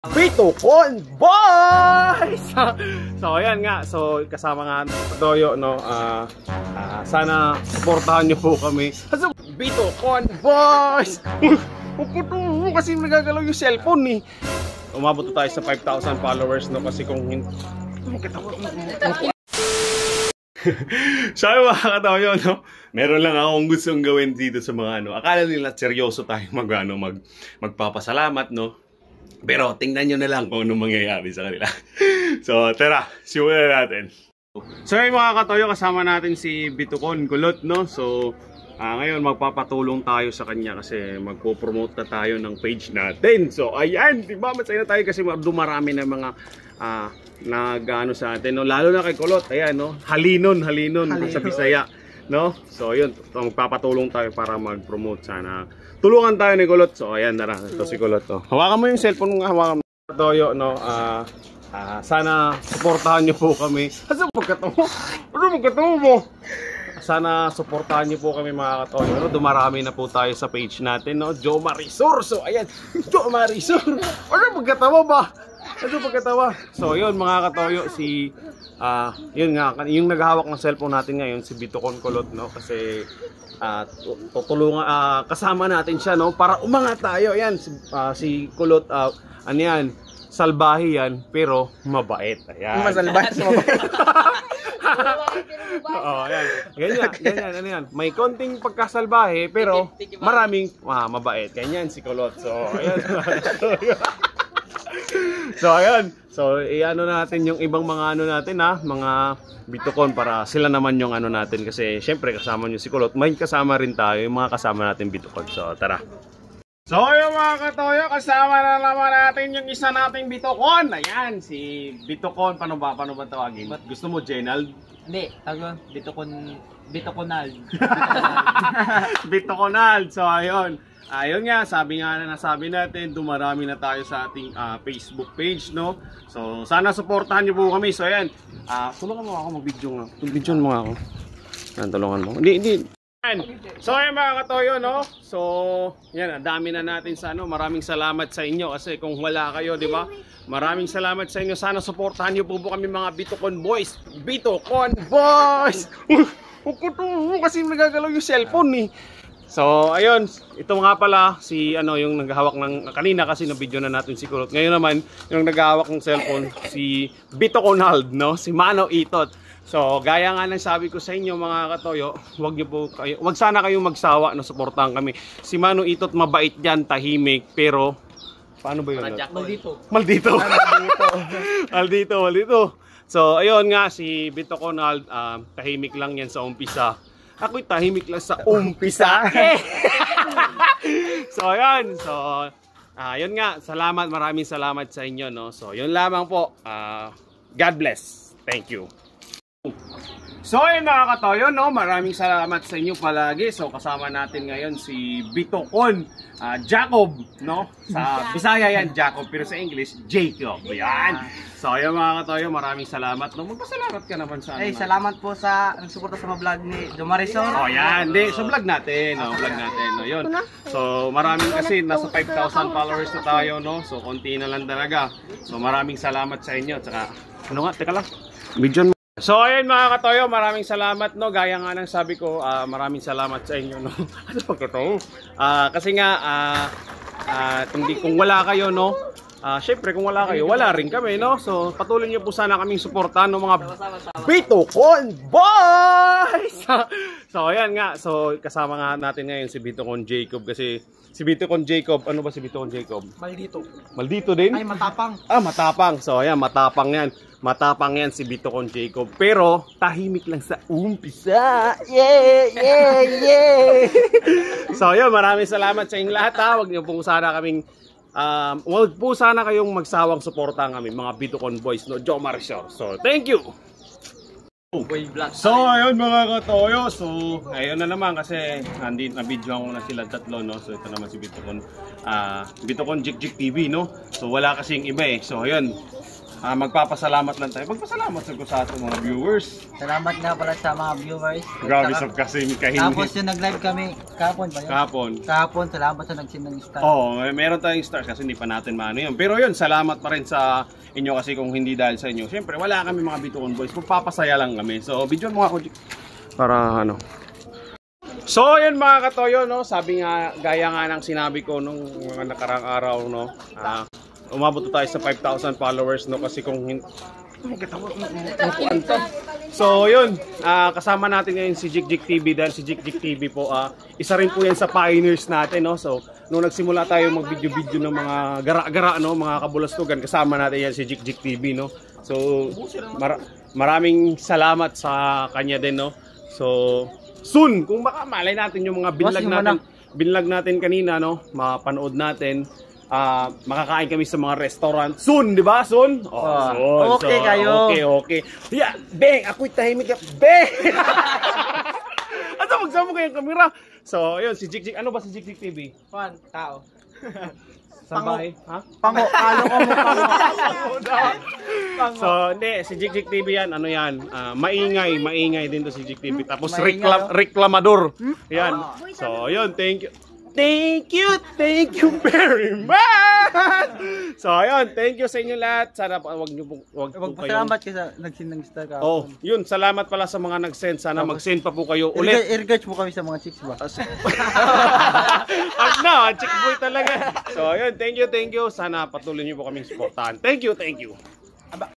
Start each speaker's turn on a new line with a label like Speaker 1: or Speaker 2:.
Speaker 1: Bitocon Boys! So ayan nga, so kasama nga Toyo, no, sana supportahan niyo po kami. Bitocon Boys! Kasi nagagalaw yung cellphone eh. Umabot tayo sa 5,000 followers, no, kasi kung hindi sabi mga Katoyo, no, meron lang akong gustong gawin dito sa mga ano. Akala nila seryoso tayo magpapasalamat, no. Pero tingnan nyo na lang kung anong mangyayari sa kanila. So tara, simulan natin. So yung mga Katoyo, kasama natin si Bitocon Kulot, no. So ngayon magpapatulong tayo sa kanya kasi magpo-promote na tayo ng page natin. So ayan, diba, masaya na tayo kasi dumarami na mga nag-ano sa atin, no? Lalo na kay Kulot, ayan, no? Halinon sa Bisaya, no? So yun, magpapatulong tayo para mag-promote. Sana tulungan tayo ni Kulot. So ayan, nara, ito si Kulot, oh. Hawakan mo yung cellphone mo, hawakan mo. Toyo, no? Sana suportahan niyo po kami. Ano magkatawa mo? Sana suportahan niyo po kami, mga Katoyo, no? Dumarami na po tayo sa page natin, no? Jo Marisur. So ayan, Jo Marisur. Ano magkatawa ba? So yun, mga Katoyo, yun nga, yung naghahawak ng cellphone natin ngayon, si Bitocon Kulot, no? Kasi tutulungan, kasama natin siya, no? Para umangat tayo. Ayan, si Kulot, ano yan, salbahe yan, pero mabait. Ayan.
Speaker 2: Masalbahe sa mabait.
Speaker 1: Oo, ayan. Ganyan, ano yan. May konting pagkasalbahe, pero maraming mabait. Ganyan si Kulot. So ayan. So ayan, so i-ano natin yung ibang mga ano natin, mga Bitocon, para sila naman yung ano natin, kasi syempre kasama nyo si Kulot, may kasama rin tayo, yung mga kasama natin Bitocon. So tara. So yung mga Katoyo, kasama na naman natin yung isa nating Bitocon. Ayan, si Bitocon, paano ba tawagin? Gusto mo Jenald?
Speaker 2: Hindi, tawag Bitoconald.
Speaker 1: Bitoconald. So ayun. Ayun nga, sabi natin, dumarami na tayo sa ating Facebook page, no? So sana suportahan niyo po kami. So ayan, tulungan mo ako mag-video nga. Video mo ako. Tulungan mo. Hindi. So ayan mga Katoyo, no? So yan, ang dami na natin sa ano. Maraming salamat sa inyo kasi kung wala kayo, di ba? Maraming salamat sa inyo. Sana suportahan niyo po kami, mga Bitocon Boys. Bitocon Boys! Kasi nagagalaw yung cellphone eh. So ayun, ito nga pala si yung naghahawak ng kanina, kasi na video na natin si Kulot. Ngayon naman yung naghahawak ng cellphone si Bitoconald, no? Si Mano Itot. So gaya nga ng sabi ko sa inyo, mga Katoyo, wag sana kayong magsawa na suportahan kami. Si Mano Itot mabait yan, tahimik, pero paano ba yun? Maldito. So ayun nga, si Bitoconald, tahimik lang yan sa umpisa. Ako'y tahimik lang sa umpisa. So ayan, yun nga, maraming salamat sa inyo, no? So yun lamang po. God bless. Thank you. So ayun mga Katoyo, no, maraming salamat sa inyo palagi. So kasama natin ngayon si Bitocon Jacob, no? Sa Bisaya yan Jacob, pero sa English Jacob. Yan. So ayun mga Katoyo, maraming salamat, no. Magpasalamat ka naman sa
Speaker 2: salamat po sa nagsuporta sa mga vlog ni Jo Marisur.
Speaker 1: Oh yan, sa vlog natin, no, no, yun. So maraming, kasi nasa 5,000 followers na tayo, no. So konti na lang talaga. So maraming salamat sa inyo. Tsaka teka lang. Video. So ayun mga Katoyo, maraming salamat, no. Gaya nga ng sabi ko, maraming salamat sa inyo, no. Ano pagkataon? Kasi nga kung wala kayo, no, syempre kung wala kayo, wala rin kami, no. So patuloy niyo po sana kaming suportahan, no, mga Bitocon Boys. So ayan nga, so kasama nga natin ngayon si Bitocon Jacob, kasi si Bitocon Jacob, ano ba si Bitocon Jacob? Maldito din?
Speaker 2: Ay, matapang.
Speaker 1: Matapang. So ayan, matapang yan. Matapang yan si Bitocon Jacob, pero tahimik lang sa umpisa. Yeah. So yun, maraming salamat sa inyong lahat, ha. Huwag niyo po sana kaming huwag po sana kayong magsawang suportahan kami, mga Bitocon Boys, no, Jo Marisur. So thank you. So ayun mga Katoyo, so ayun na naman, kasi na-video ko na sila tatlo, no. So ito naman si Bitocon Bitocon Jik TV, no. So wala kasing iba eh. So ayun, magpapasalamat lang tayo. Magpasalamat sa ating mga viewers.
Speaker 2: Salamat nga pala sa mga viewers.
Speaker 1: Grabe
Speaker 2: At
Speaker 1: sa
Speaker 2: saka-
Speaker 1: kasi kahingi.
Speaker 2: Tapos yung nag-live kami kahapon ba yun?
Speaker 1: Kahapon.
Speaker 2: Kahapon, salamat sa nag-send ng star.
Speaker 1: Oo, meron tayong stars kasi hindi pa natin maano yun. Pero yun, salamat pa rin sa inyo kasi kung hindi dahil sa inyo. Siyempre, wala kami mga Bituon Boys. Magpapasaya lang kami. So, video mo ako para ano. So, yun mga katoyo, no? Sabi nga, gaya nga ng sinabi ko nung mga nakarang araw, no? Umabot tayo sa 5,000 followers, no? Kasi kung so yun, kasama natin ngayon si Jikjik TV dahil si Jikjik TV po, isa rin po yan sa pioneers natin, no? So, nung nagsimula tayo mag-video-video ng mga gara-gara, no? Mga kabulastugan, kasama natin yan si Jikjik TV, no? So, maraming salamat sa kanya din, no? So, soon, kung baka malay natin yung mga binlag natin kanina, no? Mapanood natin. Makakain kami sa mga restaurant soon, di ba? Soon? Soon.
Speaker 2: Okay
Speaker 1: So,
Speaker 2: kayo.
Speaker 1: Okay. Yeah, Beng, ako'y tahimik ka. Beng! Ano, magsama kayo yung kamera. So, yun, si Jikjik. Ano ba si Jikjik TV?
Speaker 2: Juan, tao.
Speaker 1: Sa bahay? Ha?
Speaker 2: Pango, kalo ko mo pango.
Speaker 1: So, hindi, si Jikjik TV yan, ano yan, maingay din to si Jikjik TV. Tapos
Speaker 2: Maingay,
Speaker 1: reklamador. Yan. So, yun, thank you very much! So, ayun, thank you sa inyo lahat. Sana wag po kayo.
Speaker 2: Salamat ka sa nag-send ng star kahapon.
Speaker 1: Oh, yun, salamat pala sa mga nag-send. Sana mag-send pa po kayo ulit.
Speaker 2: I-regards mo kami sa mga chicks ba?
Speaker 1: Chick boy talaga. So, ayun, thank you. Sana patuloy niyo po kaming supportahan. Thank you.